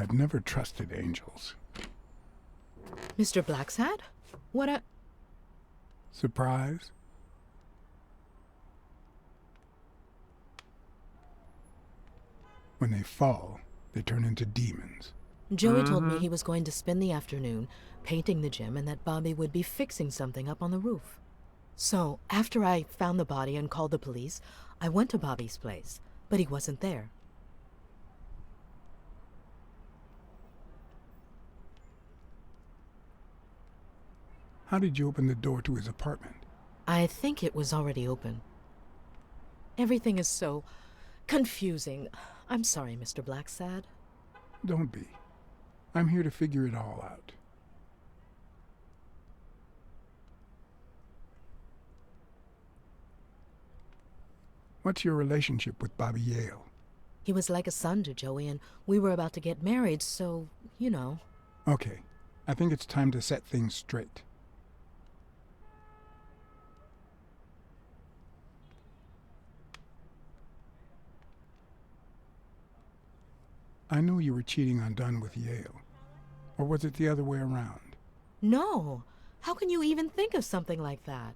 I've never trusted angels. Mr. Blacksad? What a... Surprise? When they fall, they turn into demons. Joey told me he was going to spend the afternoon painting the gym and that Bobby would be fixing something up on the roof. So, after I found the body and called the police, I went to Bobby's place, but he wasn't there. How did you open the door to his apartment? I think it was already open. Everything is so confusing. I'm sorry, Mr. Blacksad. Don't be. I'm here to figure it all out. What's your relationship with Bobby Yale? He was like a son to Joey, and we were about to get married, so, you know. Okay, I think it's time to set things straight. I know you were cheating on Dunn with Yale. Or was it the other way around? No! How can you even think of something like that?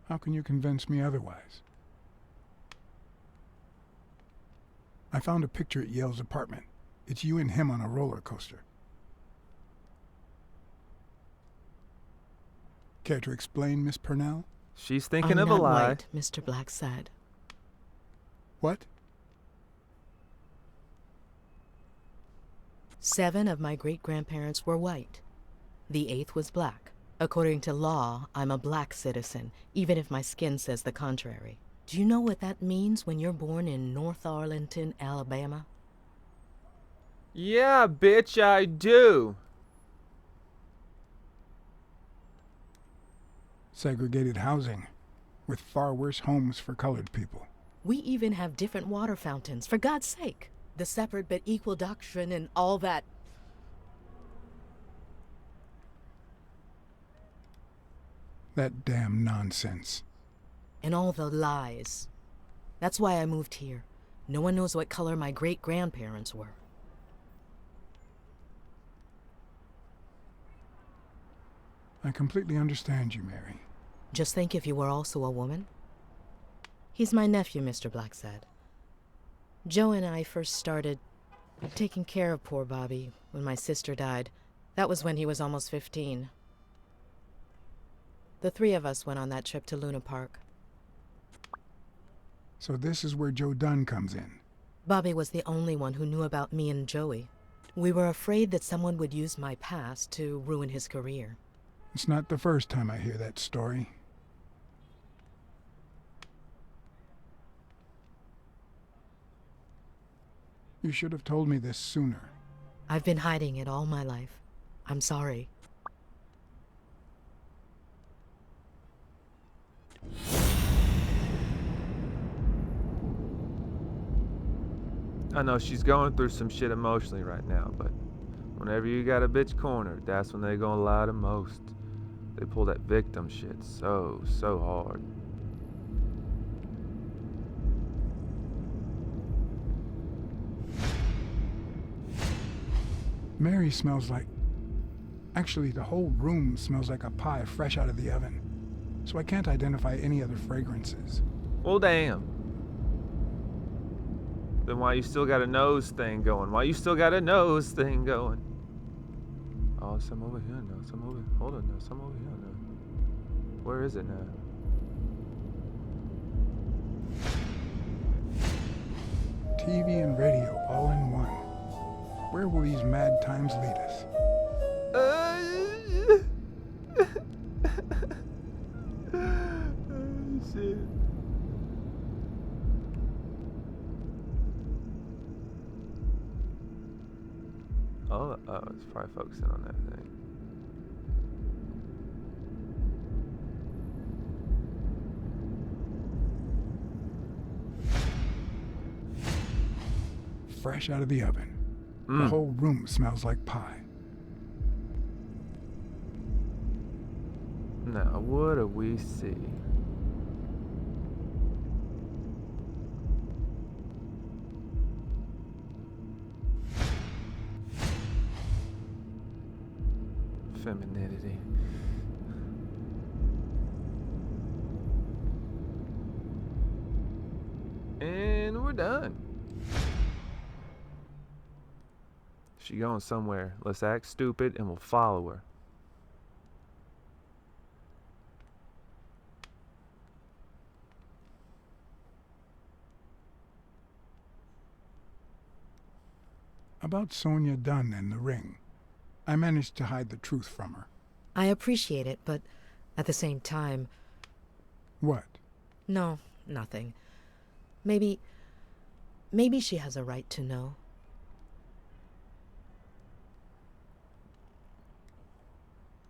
How can you convince me otherwise? I found a picture at Yale's apartment. It's you and him on a roller coaster. Care to explain, Miss Purnell? She's thinking I'm of a not lie. white, Mr. Blacksad. What? 7 of my great-grandparents were white. The 8th was black. According to law, I'm a black citizen, even if my skin says the contrary. Do you know what that means when you're born in North Arlington, Alabama? Yeah, bitch, I do. Segregated housing, with far worse homes for colored people. We even have different water fountains, for God's sake. The separate but equal doctrine and all that. That damn nonsense. And all the lies. That's why I moved here. No one knows what color my great-grandparents were. I completely understand you, Mary. Just think if you were also a woman. He's my nephew, Mr. Blacksad. Joe and I first started taking care of poor Bobby when my sister died. That was when he was almost 15. The 3 of us went on that trip to Luna Park. So this is where Joe Dunn comes in. Bobby was the only one who knew about me and Joey. We were afraid that someone would use my past to ruin his career. It's not the first time I hear that story. You should have told me this sooner. I've been hiding it all my life. I'm sorry. I know she's going through some shit emotionally right now, but whenever you got a bitch cornered, that's when they gonna lie the most. They pull that victim shit so hard. Mary smells like... Actually, the whole room smells like a pie fresh out of the oven. So I can't identify any other fragrances. Well, damn. Then why you still got a nose thing going? Why you still got a nose thing going? Oh, some over here now. Some over... Hold on now. Some over here now. Where is it now? TV and radio all in one. Where will these mad times lead us? Shit. Oh, it's probably focusing on that thing. Fresh out of the oven. The whole room smells like pie. Now, what do we see? femininity. And we're done. She going somewhere. Let's act stupid and we'll follow her. About Sonia Dunn and the ring. I managed to hide the truth from her. I appreciate it, but at the same time... What? No, nothing. Maybe she has a right to know.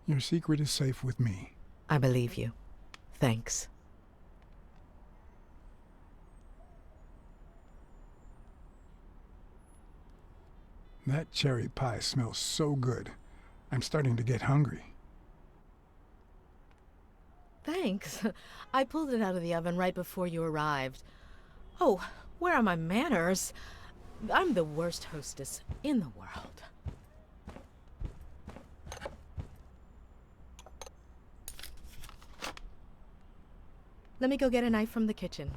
Your secret is safe with me. I believe you. Thanks. That cherry pie smells so good. I'm starting to get hungry. Thanks. I pulled it out of the oven right before you arrived. Oh, where are my manners? I'm the worst hostess in the world. Let me go get a knife from the kitchen.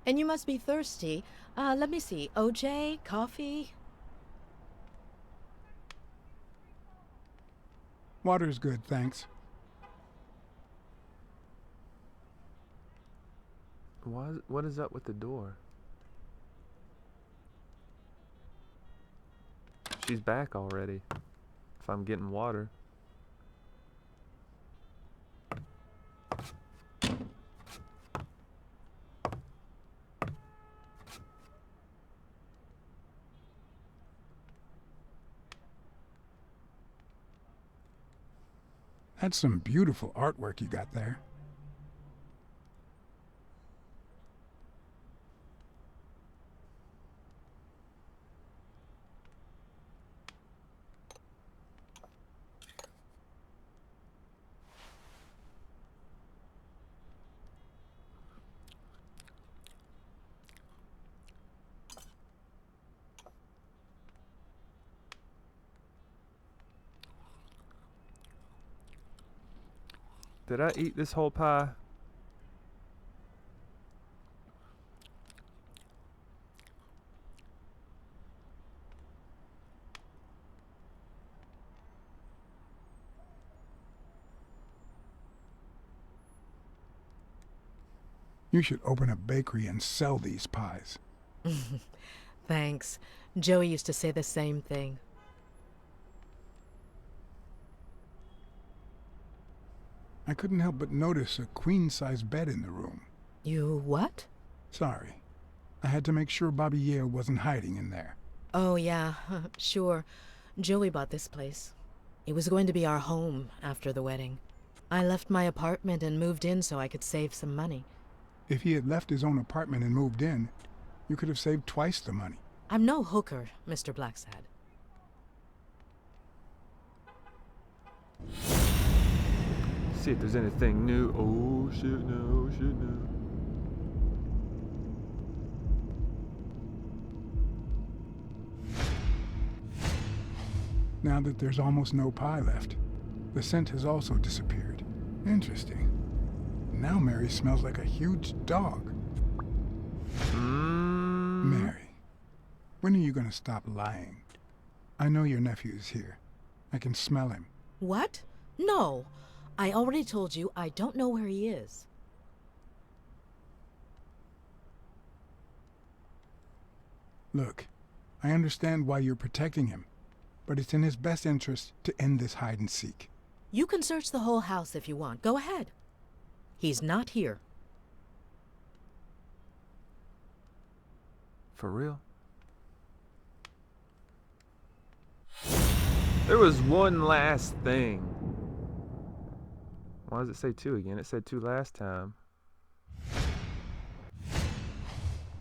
And you must be thirsty. Let me see. OJ? Coffee? Water's good, thanks. What is up with the door? She's back already. If I'm getting water. That's some beautiful artwork you got there. Did I eat this whole pie? You should open a bakery and sell these pies. Thanks. Joey used to say the same thing. I couldn't help but notice a queen-size bed in the room. You what? Sorry. I had to make sure Bobby Yale wasn't hiding in there. Oh, yeah, sure. Joey bought this place. It was going to be our home after the wedding. I left my apartment and moved in so I could save some money. If he had left his own apartment and moved in, you could have saved twice the money. I'm no hooker, Mr. Blacksad. See if there's anything new. Oh shit no, shit no. Now that there's almost no pie left, the scent has also disappeared. Interesting. Now Mary smells like a huge dog. Mary, when are you going to stop lying? I know your nephew is here. I can smell him. What? No. I already told you I don't know where he is. Look, I understand why you're protecting him, but it's in his best interest to end this hide and seek. You can search the whole house if you want. Go ahead. He's not here. For real? There was one last thing. Why does it say 2 again? It said 2 last time.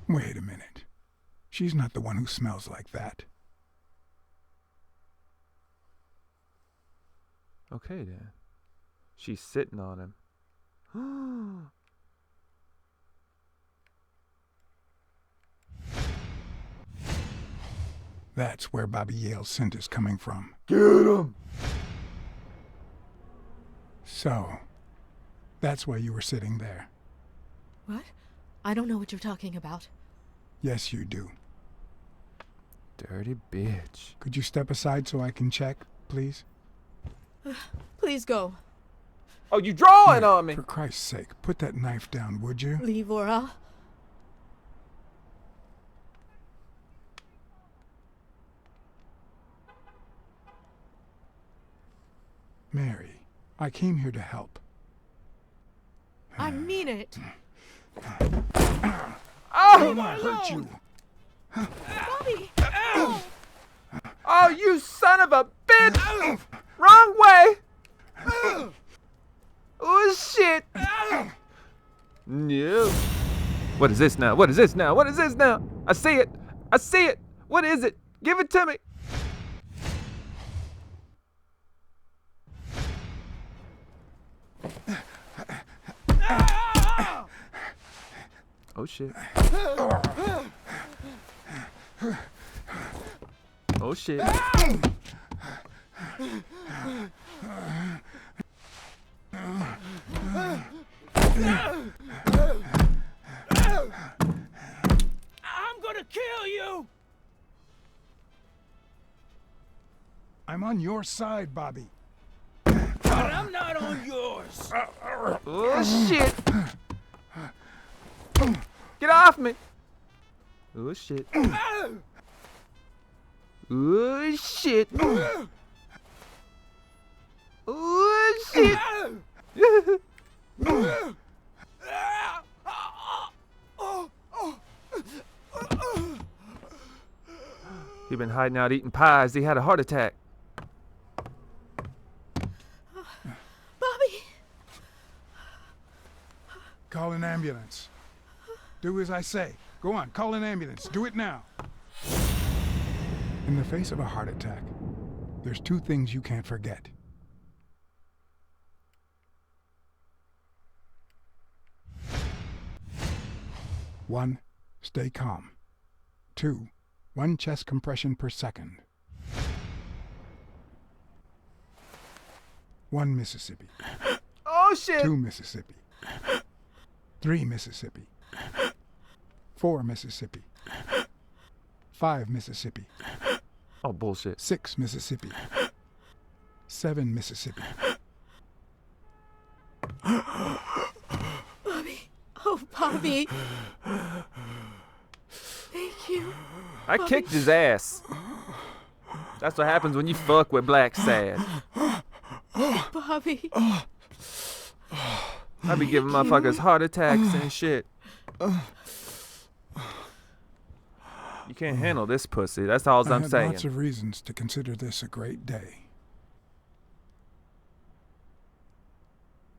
Wait a minute. She's not the one who smells like that. Okay then. She's sitting on him. That's where Bobby Yale's scent is coming from. Get him! So, that's why you were sitting there. What? I don't know what you're talking about. Yes, you do. Dirty bitch. Could you step aside so I can check, please? Please go. Oh, you drawing Here, on me? For Christ's sake, put that knife down, would you? Leivora. Mary, I came here to help. I mean it. Oh! I want to hurt you. Bobby! Oh, you son of a bitch! Wrong way! Oh, shit! No. What is this now? What is this now? What is this now? I see it! I see it! What is it? Give it to me! Oh shit. Oh shit. I'm gonna kill you! I'm on your side, Bobby. But I'm not on yours! Oh shit. Get off me. Oh shit. Oh shit. Oh shit. He been hiding out eating pies. He had a heart attack. Bobby! Call an ambulance. Do as I say. Go on, call an ambulance. Do it now. In the face of a heart attack, there's two things you can't forget. One, stay calm. Two, 1 chest compression per second. 1 Mississippi. Oh shit. 2 Mississippi. 3 Mississippi. 4 Mississippi. 5 Mississippi. Oh bullshit. 6 Mississippi. 7 Mississippi. Bobby! Oh, Bobby! Thank you. I kicked his ass. That's what happens when you fuck with Blacksad. Bobby! I be giving motherfuckers heart attacks and shit. You can't handle this pussy. That's all I I'm had saying. lots of reasons to consider this a great day.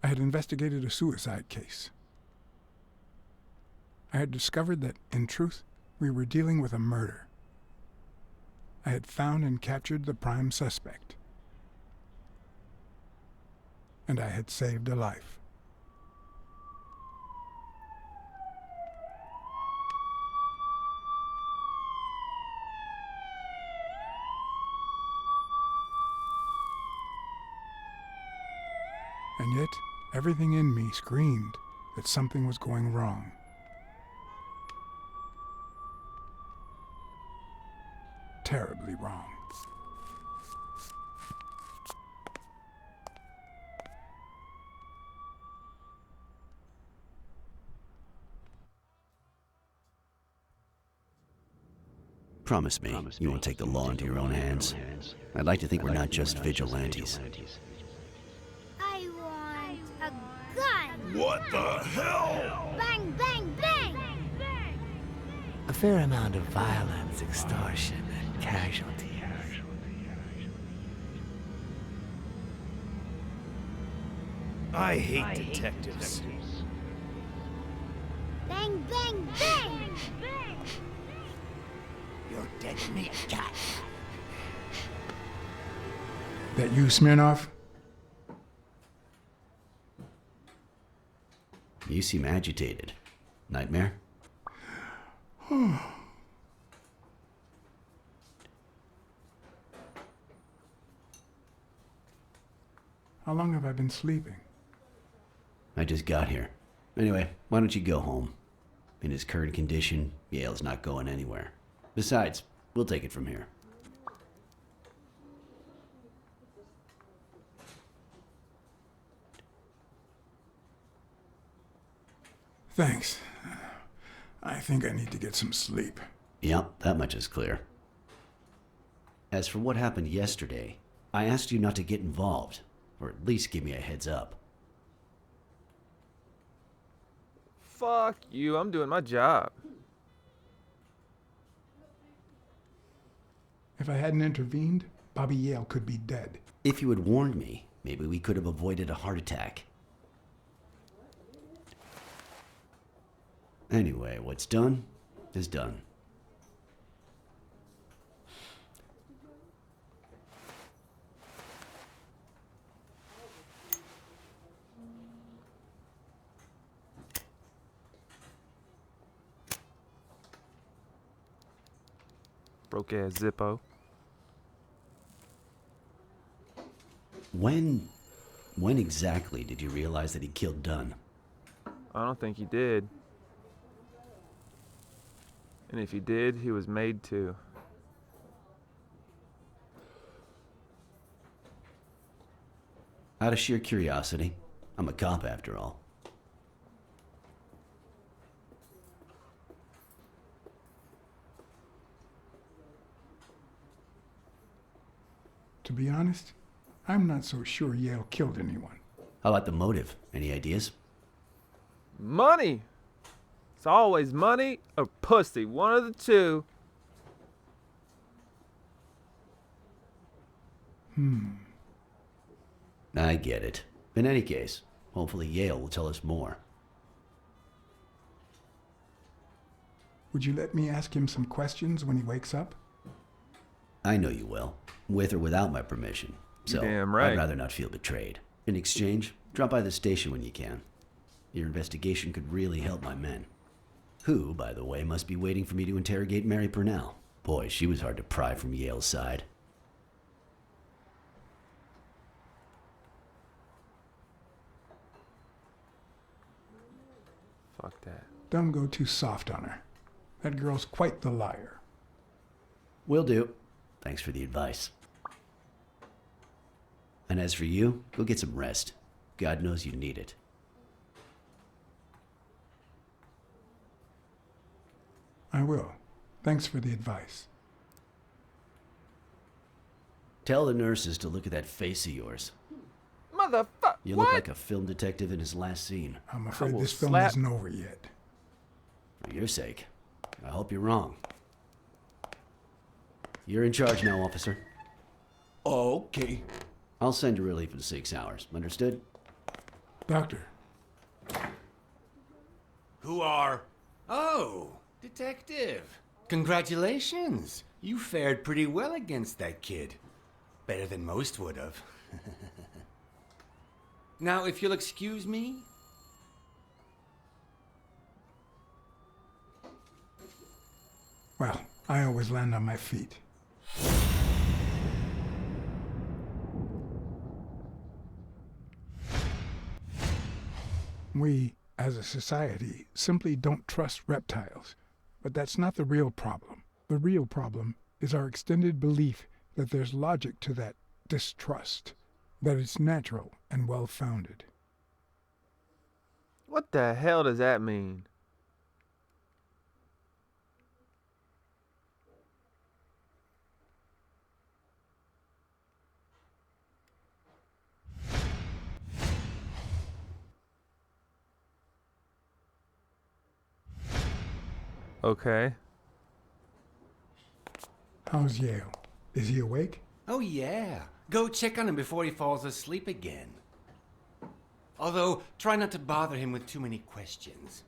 I had investigated a suicide case. I had discovered that, in truth, we were dealing with a murder. I had found and captured the prime suspect. And I had saved a life. And yet, everything in me screamed that something was going wrong. Terribly wrong. Promise me you won't take the law into your own hands. I'd like to think we're not just vigilantes. I want a gun! What the hell? Bang, bang, bang! A fair amount of violence, extortion, and casualties. I hate detectives. Bang, bang, bang! You're dead meat, cat. That you, Smirnoff? You seem agitated. Nightmare? How long have I been sleeping? I just got here. Anyway, why don't you go home? In his current condition, Yale's not going anywhere. Besides, we'll take it from here. Thanks. I think I need to get some sleep. Yep, that much is clear. As for what happened yesterday, I asked you not to get involved, or at least give me a heads up. Fuck you, I'm doing my job. If I hadn't intervened, Bobby Yale could be dead. If you had warned me, maybe we could have avoided a heart attack. Anyway, what's done is done. Broke ass Zippo. When exactly did you realize that he killed Dunn? I don't think he did. And if he did, he was made to. Out of sheer curiosity. I'm a cop after all. To be honest, I'm not so sure Yale killed anyone. How about the motive? Any ideas? Money! It's always money or pussy, one of the two. I get it. In any case, hopefully Yale will tell us more. Would you let me ask him some questions when he wakes up? I know you will, with or without my permission. So Damn right. I'd rather not feel betrayed. In exchange, drop by the station when you can. Your investigation could really help my men. Who, by the way, must be waiting for me to interrogate Mary Purnell. Boy, she was hard to pry from Yale's side. Fuck that. Don't go too soft on her. That girl's quite the liar. Will do. Thanks for the advice. And as for you, go get some rest. God knows you need it. I will. Thanks for the advice. Tell the nurses to look at that face of yours. Motherfucker! You What? look like a film detective in his last scene. I'm afraid will this film slap- isn't over yet. For your sake. I hope you're wrong. You're in charge now, officer. Okay. I'll send you relief in 6 hours. Understood? Doctor, Who are? Oh, detective. Congratulations. You fared pretty well against that kid. Better than most would have. Now, if you'll excuse me. well, I always land on my feet. We, as a society, simply don't trust reptiles. But that's not the real problem. The real problem is our extended belief that there's logic to that distrust, that it's natural and well-founded. What the hell does that mean? Okay. How's Yale? Is he awake? Oh, yeah. Go check on him before he falls asleep again. Although, try not to bother him with too many questions.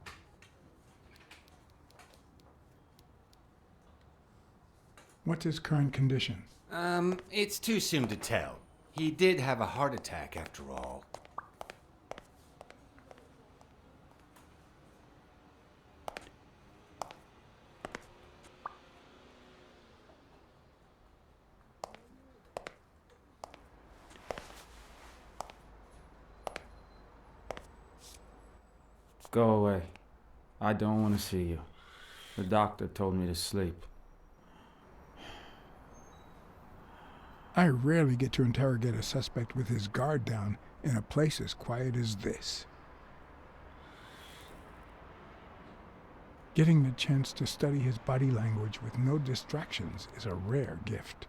What's his current condition? It's too soon to tell. He did have a heart attack after all. Go away. I don't want to see you. The doctor told me to sleep. I rarely get to interrogate a suspect with his guard down in a place as quiet as this. Getting the chance to study his body language with no distractions is a rare gift.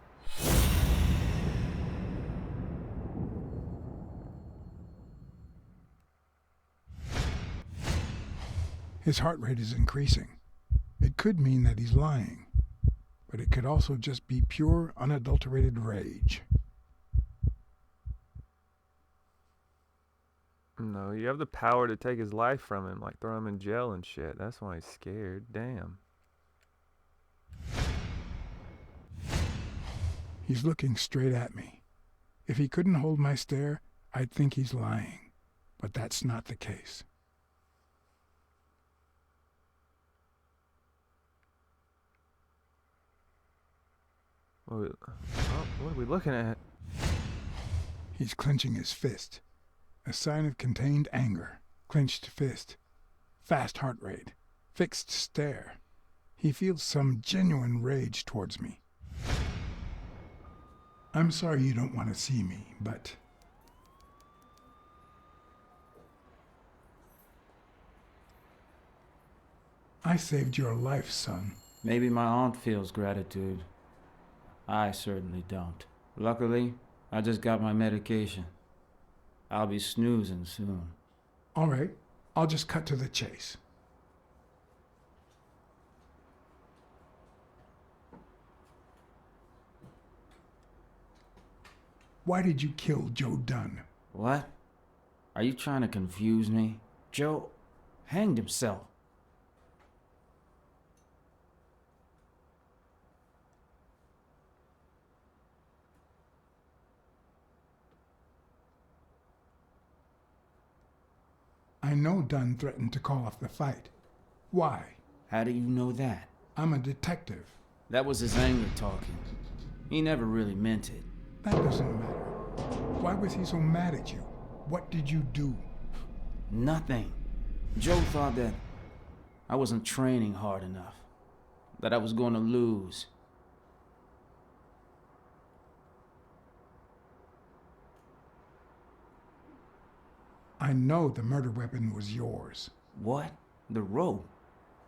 His heart rate is increasing. It could mean that he's lying, but it could also just be pure, unadulterated rage. No, you have the power to take his life from him, like throw him in jail and shit. That's why he's scared. Damn. He's looking straight at me. If he couldn't hold my stare, I'd think he's lying, but that's not the case. What are we looking at? He's clenching his fist, a sign of contained anger. Clenched fist, fast heart rate, fixed stare. He feels some genuine rage towards me. I'm sorry you don't want to see me, but... I saved your life, son. Maybe my aunt feels gratitude. I certainly don't. Luckily, I just got my medication. I'll be snoozing soon. All right, I'll just cut to the chase. Why did you kill Joe Dunn? What? Are you trying to confuse me? Joe hanged himself. I know Dunn threatened to call off the fight. Why? How do you know that? I'm a detective. That was his anger talking. He never really meant it. That doesn't matter. Why was he so mad at you? What did you do? Nothing. Joe thought that I wasn't training hard enough. That I was going to lose. I know the murder weapon was yours. What? The rope?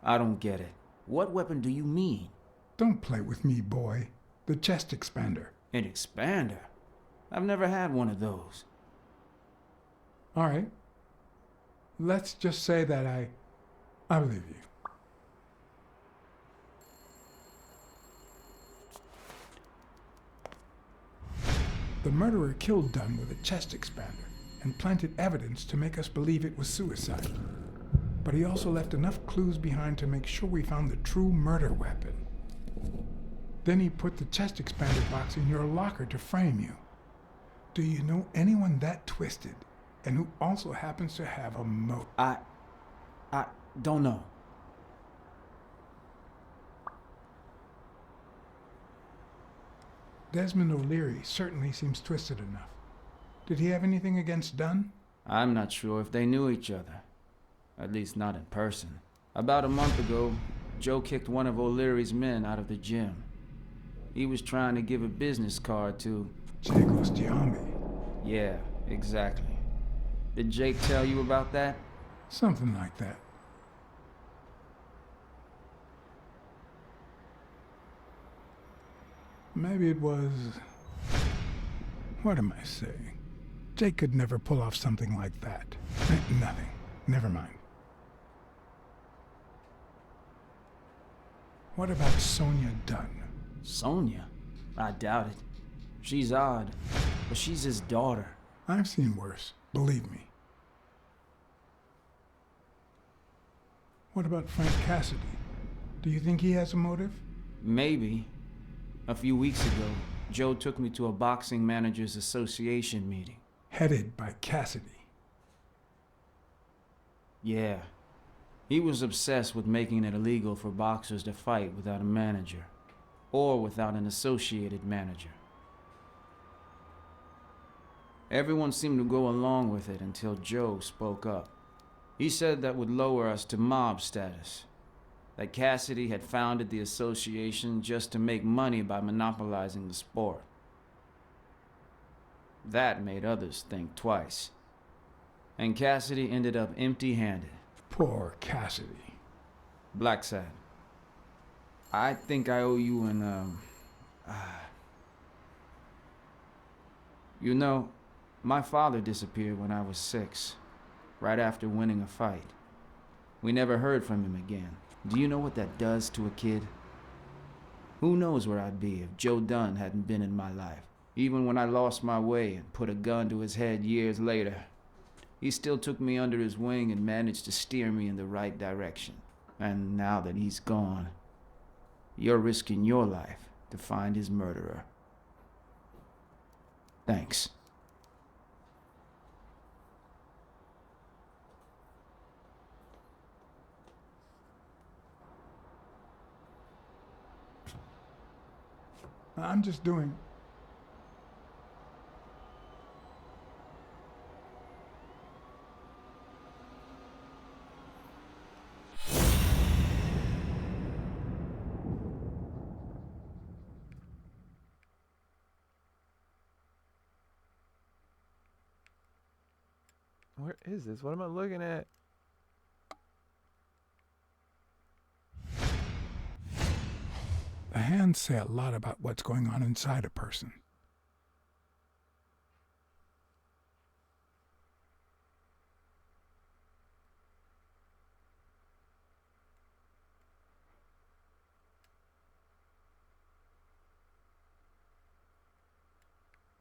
I don't get it. What weapon do you mean? Don't play with me, boy. The chest expander. An expander? I've never had one of those. All right. Let's just say that I believe you. The murderer killed Dunn with a chest expander and planted evidence to make us believe it was suicide. But he also left enough clues behind to make sure we found the true murder weapon. Then he put the chest expander box in your locker to frame you. Do you know anyone that twisted and who also happens to have a motive? I don't know. Desmond O'Leary certainly seems twisted enough. Did he have anything against Dunn? I'm not sure if they knew each other. At least not in person. About a month ago, Joe kicked one of O'Leary's men out of the gym. He was trying to give a business card to... Jake Ostiambi. Yeah, exactly. Did Jake tell you about that? Something like that. Maybe it was... What am I saying? Jake could never pull off something like that. Nothing. Never mind. What about Sonia Dunn? Sonia? I doubt it. She's odd, but she's his daughter. I've seen worse, believe me. What about Frank Cassidy? Do you think he has a motive? Maybe. A few weeks ago, Joe took me to a boxing managers association meeting. Headed by Cassidy. Yeah. He was obsessed with making it illegal for boxers to fight without a manager, or without an associated manager. Everyone seemed to go along with it until Joe spoke up. He said that would lower us to mob status. That Cassidy had founded the association just to make money by monopolizing the sport. That made others think twice. And Cassidy ended up empty-handed. Poor Cassidy. Blacksad, I think I owe you an, You know, my father disappeared when I was 6, right after winning a fight. We never heard from him again. Do you know what that does to a kid? Who knows where I'd be if Joe Dunn hadn't been in my life? Even when I lost my way and put a gun to his head years later, he still took me under his wing and managed to steer me in the right direction. And now that he's gone, you're risking your life to find his murderer. Thanks. I'm just doing. Where is this? What am I looking at? The hands say a lot about what's going on inside a person.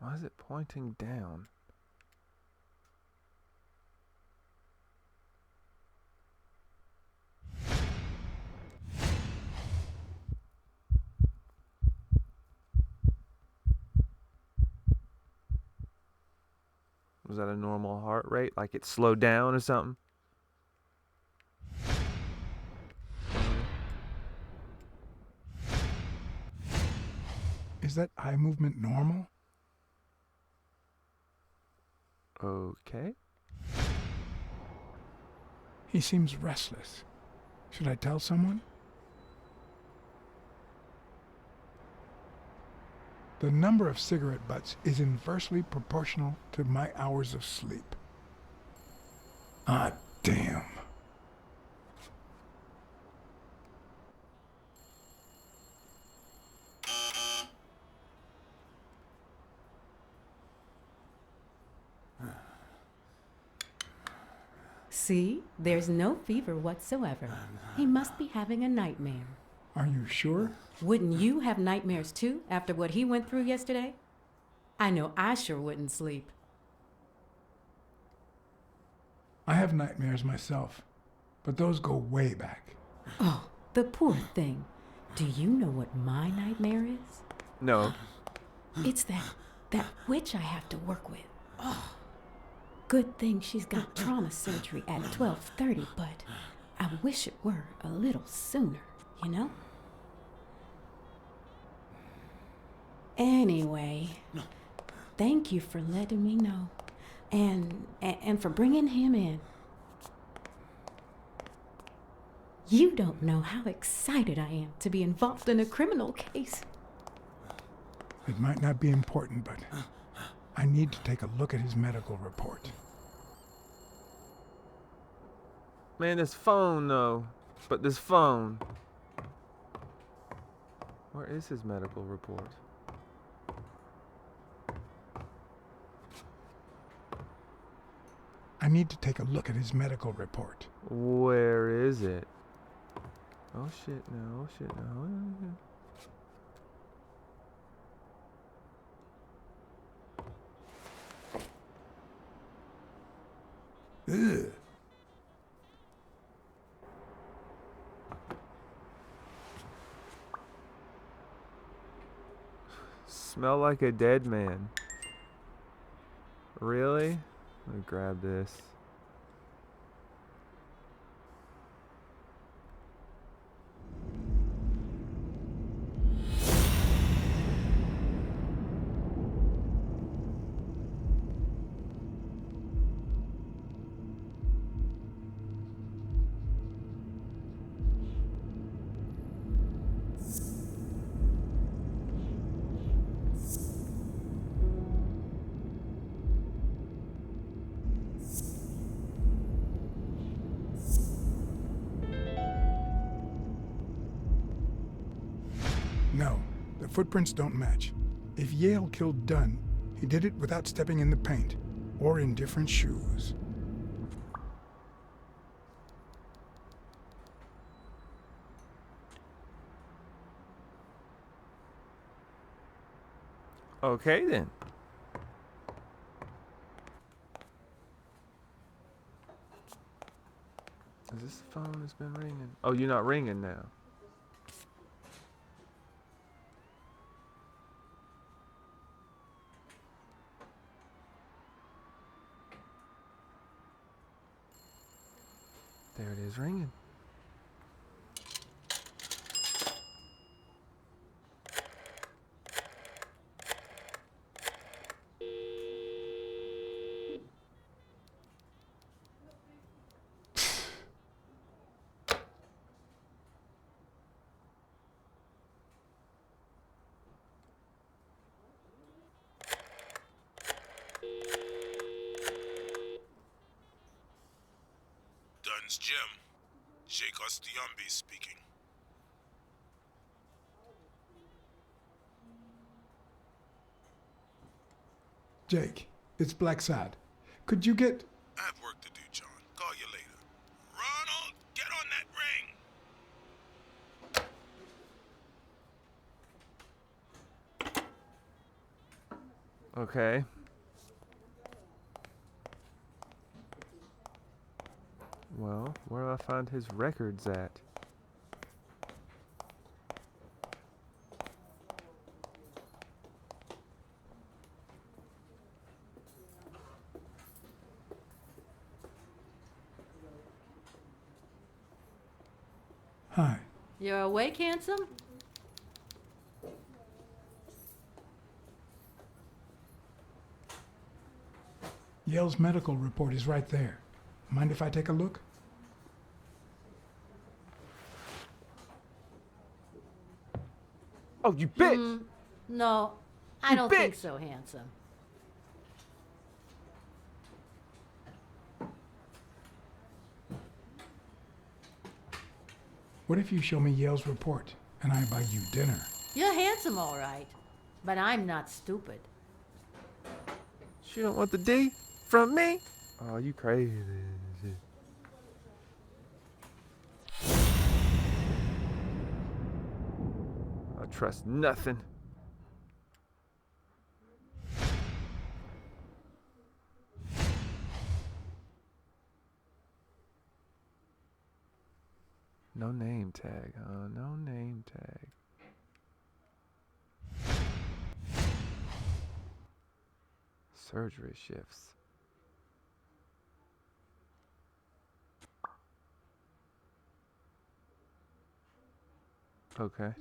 Why is it pointing down? Was that a normal heart rate? Like it slowed down or something? Is that eye movement normal? Okay. He seems restless. Should I tell someone? The number of cigarette butts is inversely proportional to my hours of sleep. Ah, damn. See, there's no fever whatsoever. He must be having a nightmare. Are you sure? Wouldn't you have nightmares too after what he went through yesterday? I know I sure wouldn't sleep. I have nightmares myself, but those go way back. Oh, the poor thing. Do you know what my nightmare is? No. It's that witch I have to work with. Oh. Good thing she's got trauma surgery at 12:30, but I wish it were a little sooner, you know? Anyway, thank you for letting me know, and for bringing him in. You don't know how excited I am to be involved in a criminal case. It might not be important, but I need to take a look at his medical report. Man, this phone though. But this phone. Where is his medical report? I need to take a look at his medical report. Where is it? Oh shit, no, oh shit, no. Ugh. Smell like a dead man. Really? Let me grab this. The footprints don't match. If Yale killed Dunn, he did it without stepping in the paint, or in different shoes. Okay then. Is this the phone that's been ringing? Oh, you're not ringing now. There it is ringing. Dunn's Gym. Sheikh Ostiambi speaking. Jake, it's Blacksad. Could you get... I have work to do, John. Call you later. Ronald, get on that ring! Okay. Well, where do I find his records at? Hi. You're awake, handsome? Yale's medical report is right there. Mind if I take a look? Oh, you bitch! No, I don't think so, handsome. What if you show me Yale's report and I buy you dinner? You're handsome, all right. But I'm not stupid. She don't want the D from me? Oh, you crazy. I trust nothing. No name tag, huh? No name tag. Surgery shifts. Okay.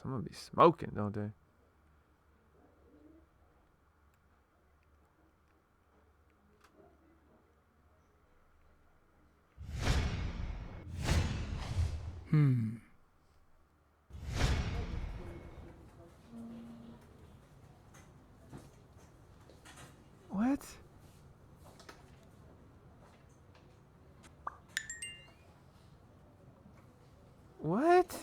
Someone be smoking, don't they? What? What?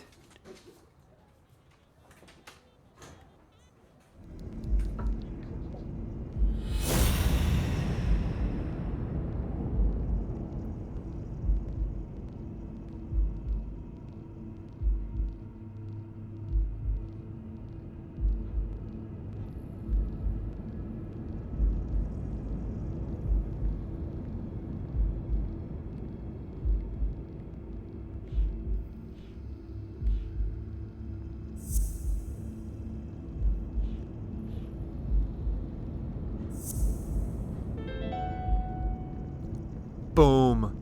Boom.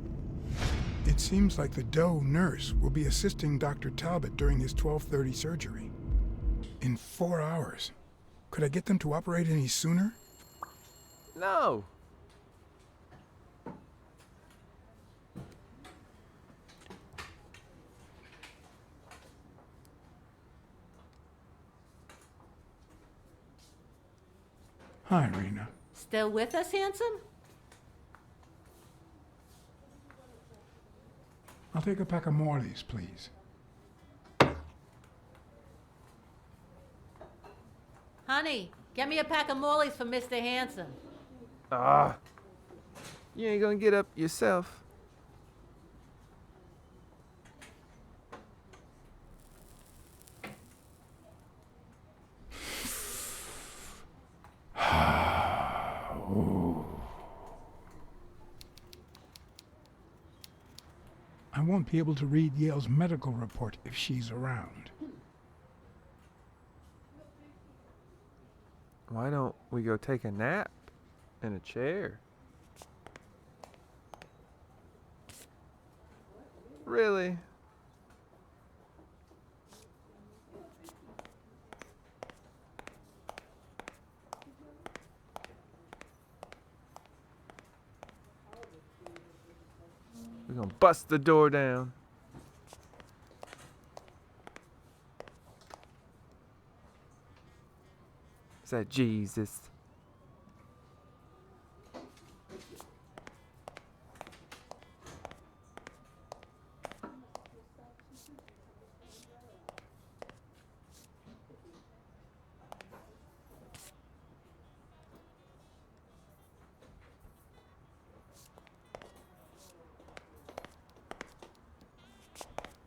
It seems like the Doe nurse will be assisting Dr. Talbot during his 12:30 surgery. In 4 hours. Could I get them to operate any sooner? No. Hi, Rena. Still with us, handsome? I'll take a pack of Morley's, please. Honey, get me a pack of Morley's for Mr. Hanson. Ah, you ain't gonna get up yourself. I won't be able to read Yale's medical report if she's around. Why don't we go take a nap in a chair? Really? We're gonna bust the door down. Is that Jesus?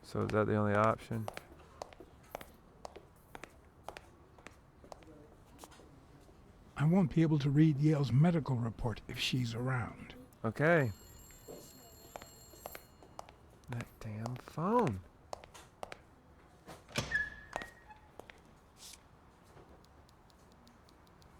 So is that the only option? I won't be able to read Yale's medical report if she's around. Okay. That damn phone.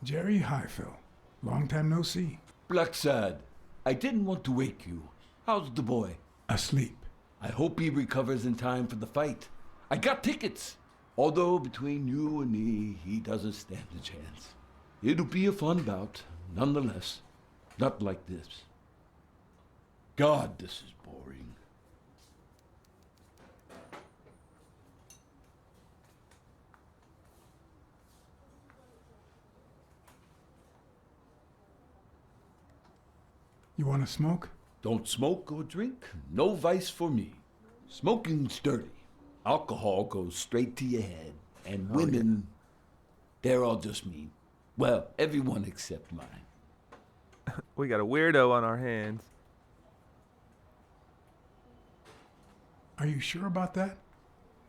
Jerry, hi, Phil. Long time no see. Blacksad, I didn't want to wake you. How's the boy? Asleep. I hope he recovers in time for the fight. I got tickets. Although between you and me, he doesn't stand a chance. It'll be a fun bout, nonetheless. Not like this. God, this is boring. You want to smoke? Don't smoke or drink. No vice for me. Smoking's dirty. Alcohol goes straight to your head. And women, they're all just mean. Well, everyone except mine. We got a weirdo on our hands. Are you sure about that?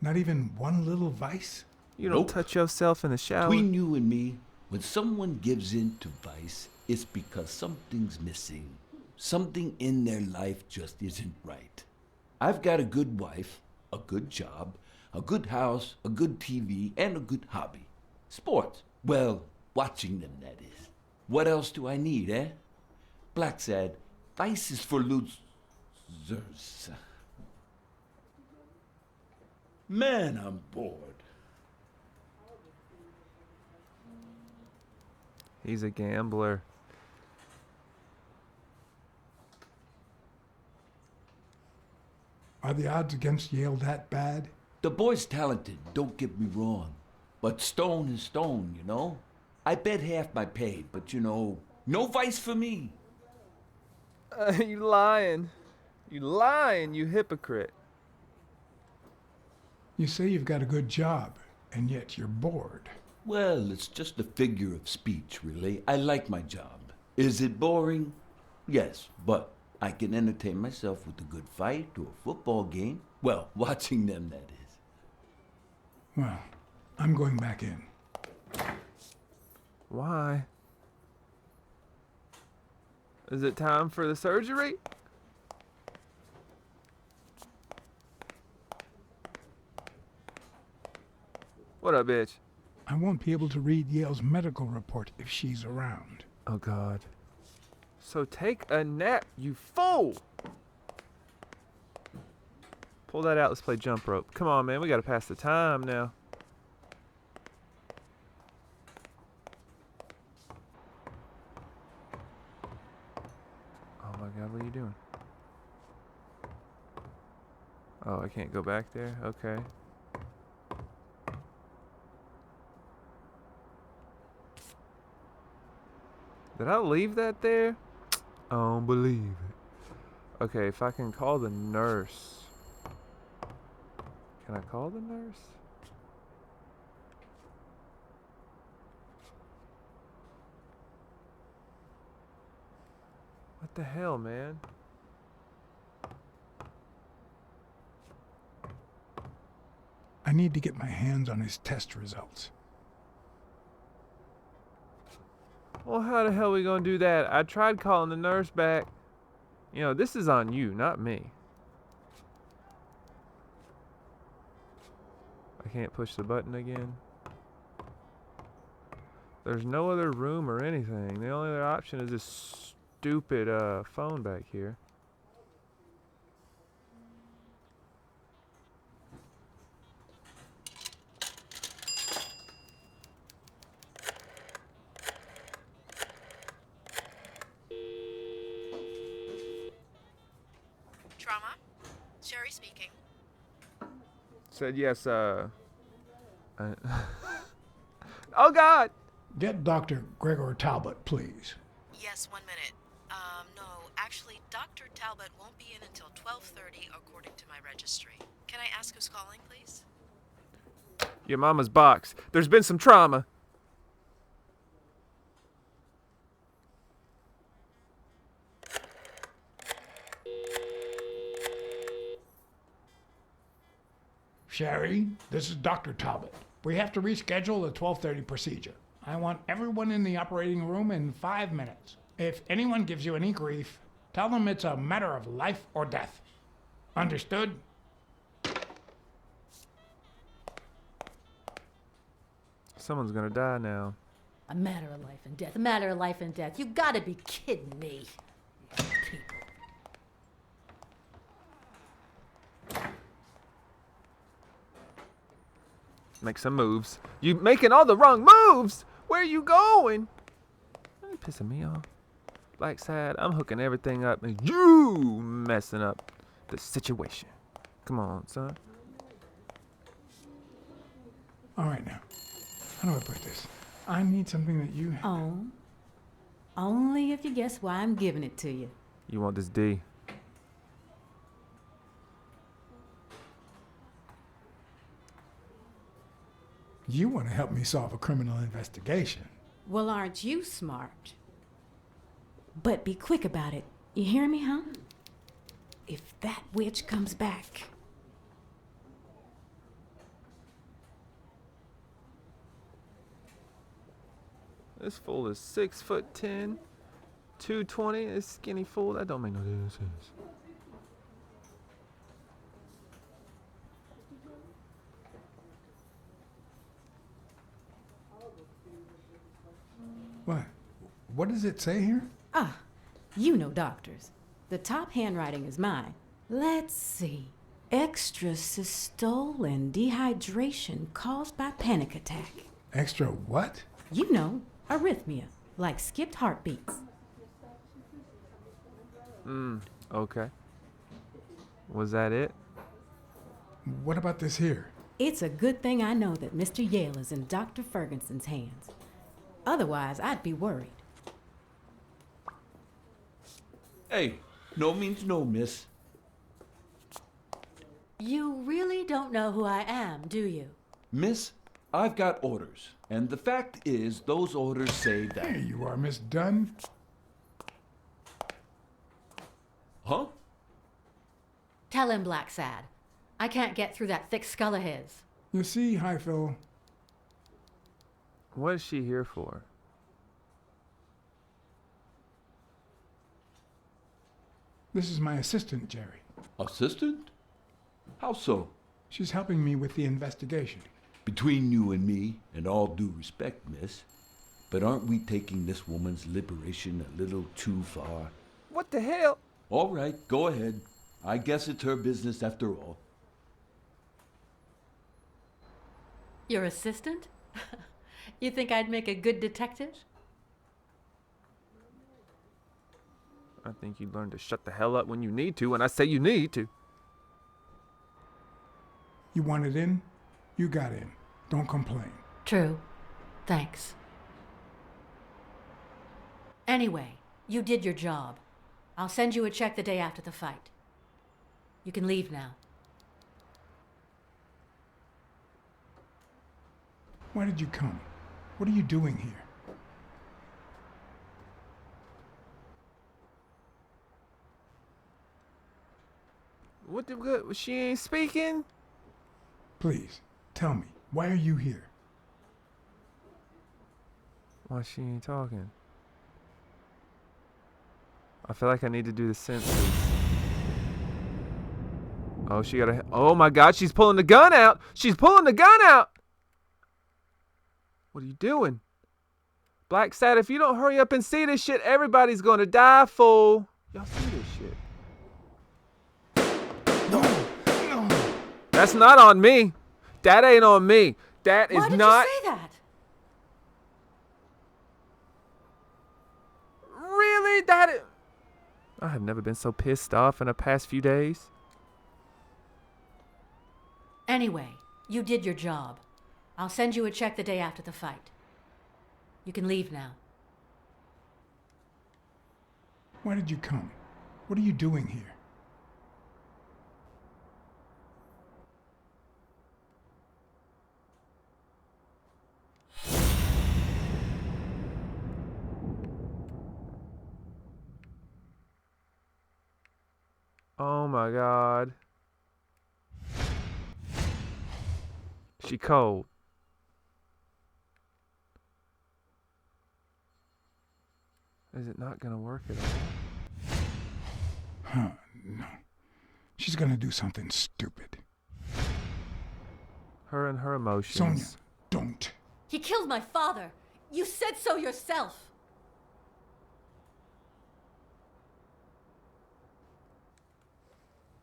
Not even one little vice? You don't touch yourself in the shower. Between you and me, when someone gives in to vice, it's because something's missing. Something in their life just isn't right. I've got a good wife, a good job, a good house, a good TV, and a good hobby. Sports. Well, watching them, that is. What else do I need, eh? Blacksad, vice is for losers. Man, I'm bored. He's a gambler. Are the odds against Yale that bad? The boy's talented, don't get me wrong. But stone is stone, you know? I bet half my pay, but you know, no vice for me. You lying. You lying, you hypocrite. You say you've got a good job, and yet you're bored. Well, it's just a figure of speech, really. I like my job. Is it boring? Yes, but I can entertain myself with a good fight or a football game. Well, watching them, that is. Well, I'm going back in. Why? Is it time for the surgery? What up, bitch? I won't be able to read Yale's medical report if she's around. Oh, God. So take a nap, you fool! Pull that out, let's play jump rope. Come on, man, we gotta pass the time now. Oh my God, what are you doing? Oh, I can't go back there? Okay. Did I leave that there? I don't believe it. Okay, if I can call the nurse. Can I call the nurse? What the hell, man? I need to get my hands on his test results. Well, how the hell are we gonna do that? I tried calling the nurse back. You know, this is on you, not me. I can't push the button again. There's no other room or anything. The only other option is this stupid phone back here. Trauma? Sherry speaking. Said yes, Oh God! Get Dr. Gregor Talbot, please. Yes, 1 minute. No, actually, Dr. Talbot won't be in until 12:30 according to my registry. Can I ask who's calling, please? Your mama's box. There's been some trauma. Sherry, this is Dr. Talbot. We have to reschedule the 12:30 procedure. I want everyone in the operating room in 5 minutes. If anyone gives you any grief, tell them it's a matter of life or death. Understood? Someone's gonna die now. A matter of life and death. A matter of life and death. You gotta be kidding me. People. Make some moves. You making all the wrong moves! Where are you going? You're pissing me off. Blacksad, I'm hooking everything up and you messing up the situation. Come on, son. All right now. How do I put this? I need something that you... Oh. Only if you guess why I'm giving it to you. You want this D? You want to help me solve a criminal investigation. Well, aren't you smart? But be quick about it. You hear me, huh? If that witch comes back... This fool is 6'10", 220. This skinny fool, that don't make no difference. What? What does it say here? Ah, you know doctors. The top handwriting is mine. Let's see. Extrasystole and dehydration caused by panic attack. Extra what? You know, arrhythmia, like skipped heartbeats. Okay. Was that it? What about this here? It's a good thing I know that Mr. Yale is in Dr. Ferguson's hands. Otherwise, I'd be worried. Hey, no means no, miss. You really don't know who I am, do you? Miss, I've got orders. And the fact is, those orders say that... There you are, Miss Dunn. Huh? Tell him, Blacksad. I can't get through that thick skull of his. You see, Highfill, What is she here for? this is my assistant, Jerry. Assistant? How so? She's helping me with the investigation. Between you and me, and all due respect, miss, but aren't we taking this woman's liberation a little too far? What the hell? All right, go ahead. I guess it's her business after all. Your assistant? You think I'd make a good detective? I think you'd learn to shut the hell up when you need to, when I say you need to. You wanted in? You got in. Don't complain. True. Thanks. Anyway, you did your job. I'll send you a check the day after the fight. You can leave now. Why did you come? What are you doing here? What? She ain't speaking? Please, tell me, why are you here? Why she ain't talking? I feel like I need to do the senses. Oh, she gotta... Oh my god, she's pulling the gun out! She's pulling the gun out! What are you doing? Blacksad, if you don't hurry up and see this shit, everybody's gonna die, fool. Y'all see this shit? No! That's not on me. That ain't on me. That is Why did not... you say that? Really? That is... I have never been so pissed off in the past few days. Anyway, you did your job. I'll send you a check the day after the fight. You can leave now. Why did you come? What are you doing here? Oh my god. She cold. Is it not gonna work at all? Huh, no. She's gonna do something stupid. Her and her emotions. Sonia, don't. He killed my father. You said so yourself.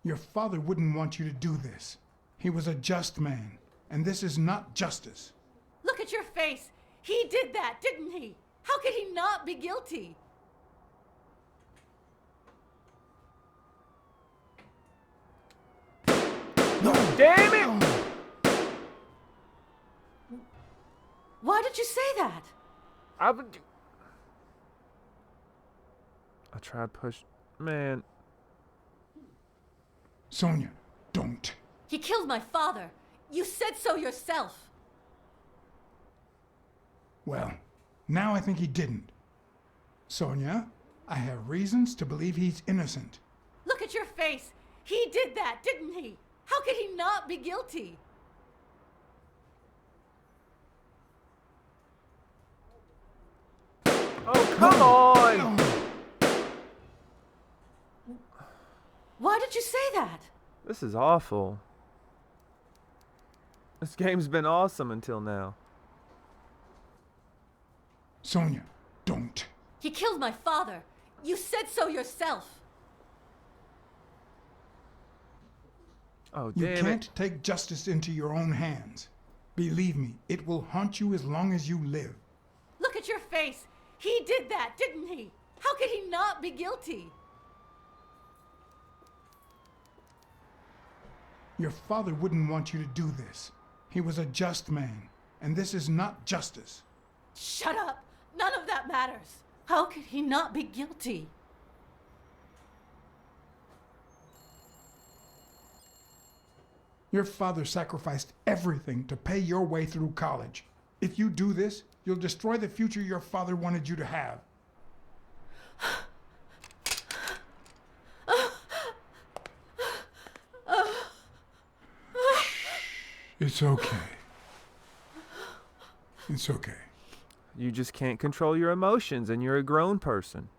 Your father wouldn't want you to do this. He was a just man, and this is not justice. Look at your face. He did that, didn't he? How could he not be guilty? No! Damn it! Why did you say that? I tried push... Man. Sonia, don't. He killed my father. You said so yourself. Well, now I think he didn't. Sonia, I have reasons to believe he's innocent. Look at your face. He did that, didn't he? How could he not be guilty? Oh, come on! No. Why did you say that? This is awful. This game's been awesome until now. Sonia, don't. He killed my father. You said so yourself. Oh, You damn can't it. take justice into your own hands. Believe me, it will haunt you as long as you live. Look at your face. He did that, didn't he? How could he not be guilty? Your father wouldn't want you to do this. He was a just man, and this is not justice. Shut up. None of that matters. How could he not be guilty? Your father sacrificed everything to pay your way through college. If you do this, you'll destroy the future your father wanted you to have. It's okay. It's okay. You just can't control your emotions, and you're a grown person.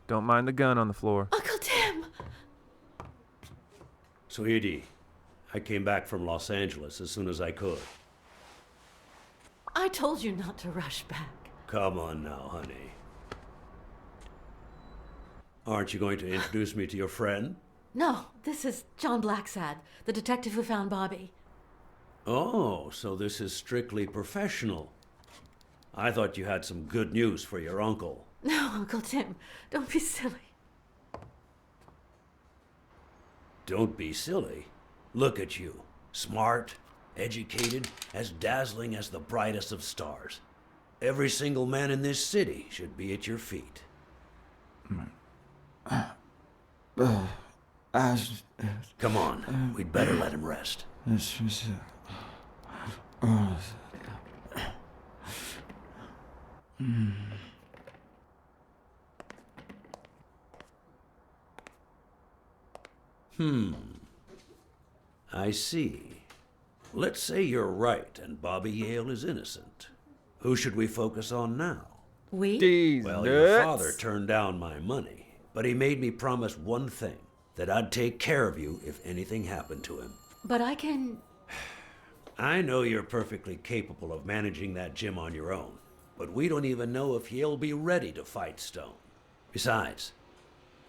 Don't mind the gun on the floor. Uncle Tim! Sweetie, I came back from Los Angeles as soon as I could. I told you not to rush back. Come on now, honey. Aren't you going to introduce me to your friend? No, this is John Blacksad, the detective who found Bobby. Oh, so this is strictly professional. I thought you had some good news for your uncle. No, Uncle Tim, don't be silly. Don't be silly. Look at you. Smart, educated, as dazzling as the brightest of stars. Every single man in this city should be at your feet. Come on, we'd better let him rest. I see. Let's say you're right and Bobby Yale is innocent. Who should we focus on now? We? Well, your father turned down my money, but he made me promise one thing, that I'd take care of you if anything happened to him. But I can... I know you're perfectly capable of managing that gym on your own, but we don't even know if he'll be ready to fight Stone. Besides,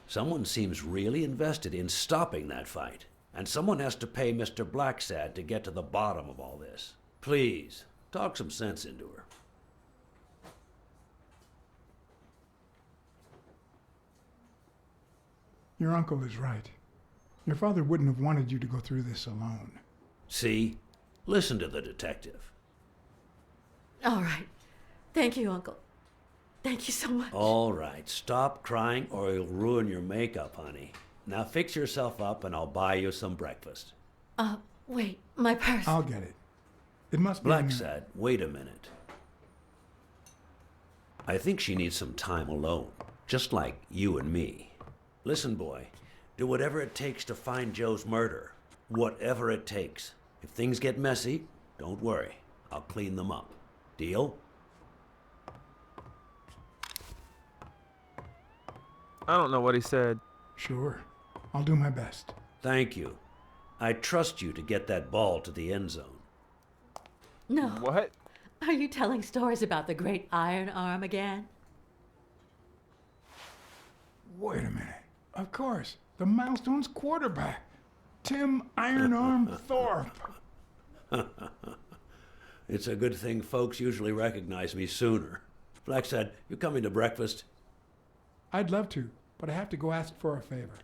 someone seems really invested in stopping that fight, and someone has to pay Mr. Blacksad to get to the bottom of all this. Please, talk some sense into her. Your uncle is right. Your father wouldn't have wanted you to go through this alone. See? Listen to the detective. All right. Thank you, Uncle. Thank you so much. All right, stop crying or you'll ruin your makeup, honey. Now fix yourself up and I'll buy you some breakfast. Wait, my purse. I'll get it. It must be... Blacksad, wait a minute. I think she needs some time alone, just like you and me. Listen, boy, do whatever it takes to find Joe's murder. Whatever it takes. If things get messy, don't worry. I'll clean them up. Deal? I don't know what he said. Sure. I'll do my best. Thank you. I trust you to get that ball to the end zone. No. What? Are you telling stories about the great iron arm again? Wait a minute. Of course. The Milestones quarterback. Tim Iron Arm Thorpe. It's a good thing folks usually recognize me sooner. Blacksad, you coming to breakfast? I'd love to, but I have to go ask for a favor.